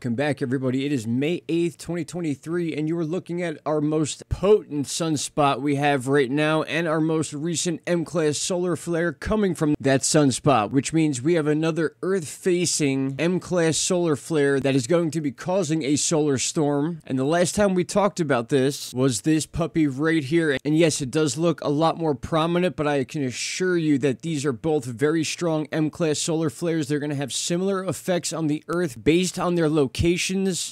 Welcome back, everybody. It is May 8th, 2023, and you are looking at our most potent sunspot we have right now and our most recent M-class solar flare coming from that sunspot, which means we have another Earth-facing M-class solar flare that is going to be causing a solar storm. And the last time we talked about this was this puppy right here. And yes, it does look a lot more prominent, but I can assure you that these are both very strong M-class solar flares. They're going to have similar effects on the Earth based on their locations.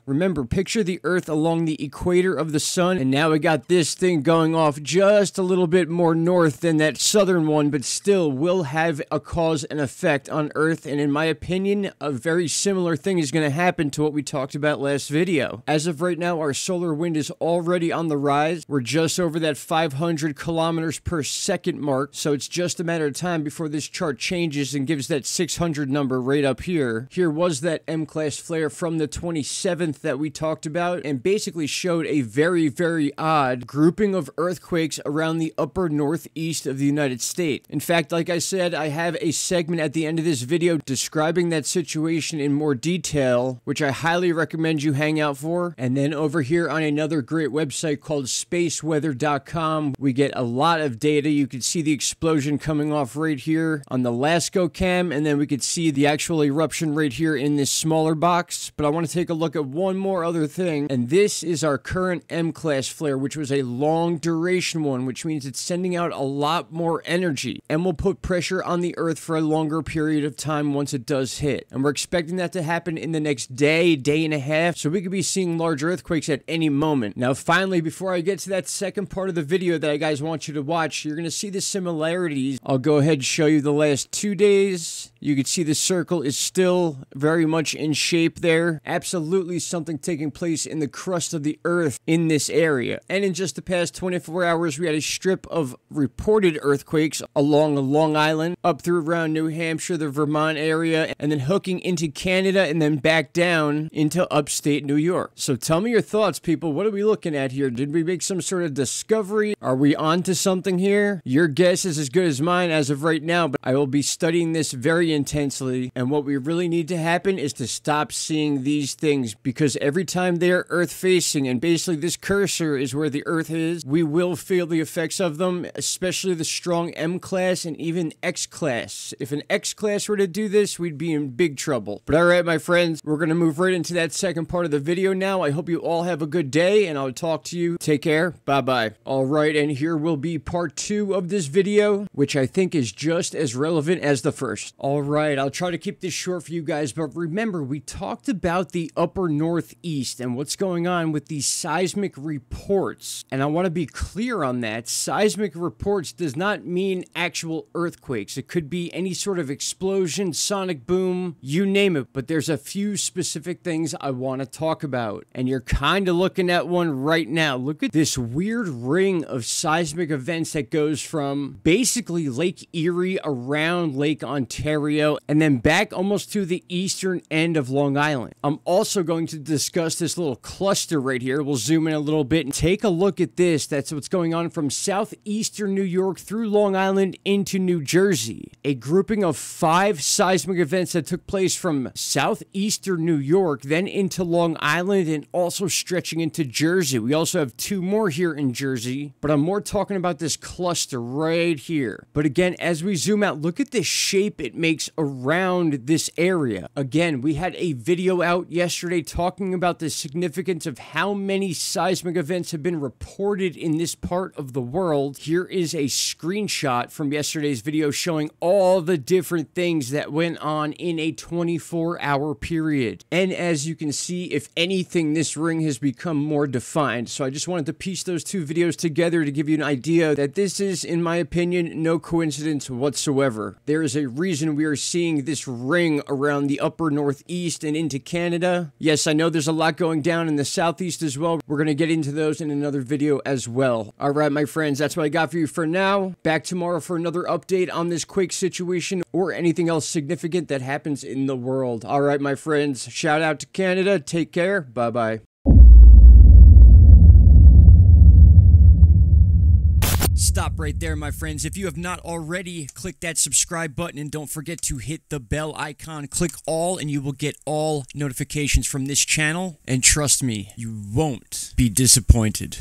Remember, picture the Earth along the equator of the sun, and now we got this thing going off just a little bit more north than that southern one, but still will have a cause and effect on Earth. And in my opinion, a very similar thing is going to happen to what we talked about last video. As of right now, our solar wind is already on the rise. We're just over that 500 kilometers per second mark, so it's just a matter of time before this chart changes and gives that 600 number right up here. Here was that M-class flare from the 27th that we talked about, and basically showed a very, very odd grouping of earthquakes around the upper northeast of the United States. In fact, like I said, I have a segment at the end of this video describing that situation in more detail, which I highly recommend you hang out for. And then over here on another great website called spaceweather.com, we get a lot of data. You can see the explosion coming off right here on the LASCO cam, and then we could see the actual eruption right here in this smaller box. But I want to take a look at one more other thing, and this is our current M-class flare, which was a long duration one, which means it's sending out a lot more energy and will put pressure on the Earth for a longer period of time once it does hit. And we're expecting that to happen in the next day and a half, so we could be seeing large earthquakes at any moment. Now finally, before I get to that second part of the video that I guys want you to watch, you're going to see the similarities. I'll go ahead and show you the last 2 days. You can see the circle is still very much in shape there. Absolutely something taking place in the crust of the Earth in this area. And in just the past 24 hours, we had a strip of reported earthquakes along Long Island, up through around New Hampshire, the Vermont area, and then hooking into Canada and then back down into upstate New York. So tell me your thoughts, people. What are we looking at here? Did we make some sort of discovery? Are we onto something here? Your guess is as good as mine as of right now, but I will be studying this very intensely. And what we really need to happen is to stop seeing these things, because every time they're Earth facing, and basically this cursor is where the Earth is, we will feel the effects of them, especially the strong M-class and even X-class. If an X-class were to do this, we'd be in big trouble. But alright, my friends, we're going to move right into that second part of the video now. I hope you all have a good day, and I'll talk to you. Take care. Bye-bye. Alright, and here will be part 2 of this video, which I think is just as relevant as the first. Alright, I'll try to keep this short for you guys, but remember, we talked about the upper northeast and what's going on with these seismic reports. And I want to be clear on that. Seismic reports does not mean actual earthquakes. It could be any sort of explosion, sonic boom, you name it. But there's a few specific things I want to talk about. And you're kind of looking at one right now. Look at this weird ring of seismic events that goes from basically Lake Erie around Lake Ontario and then back almost to the eastern end of Long Island. I'm also going to discuss this little cluster right here. We'll zoom in a little bit and take a look at this. That's what's going on from southeastern New York through Long Island into New Jersey. A grouping of 5 seismic events that took place from southeastern New York, then into Long Island, and also stretching into Jersey. We also have 2 more here in Jersey, but I'm more talking about this cluster right here. But again, as we zoom out, look at the shape it makes around this area. Again, we had a video out yesterday talking about the significance of how many seismic events have been reported in this part of the world. Here is a screenshot from yesterday's video showing all the different things that went on in a 24-hour period. And as you can see, if anything, this ring has become more defined. So I just wanted to piece those 2 videos together to give you an idea that this is, in my opinion, no coincidence whatsoever. There is a reason we are seeing this ring around the upper northeast and into Canada. Yes, I know there's a lot going down in the southeast as well. We're going to get into those in another video as well. Alright, my friends, that's what I got for you for now. Back tomorrow for another update on this quake situation or anything else significant that happens in the world. Alright, my friends, shout out to Canada. Take care. Bye-bye. Stop right there, my friends. If you have not already, click that subscribe button and don't forget to hit the bell icon. Click all and you will get all notifications from this channel. And trust me, you won't be disappointed.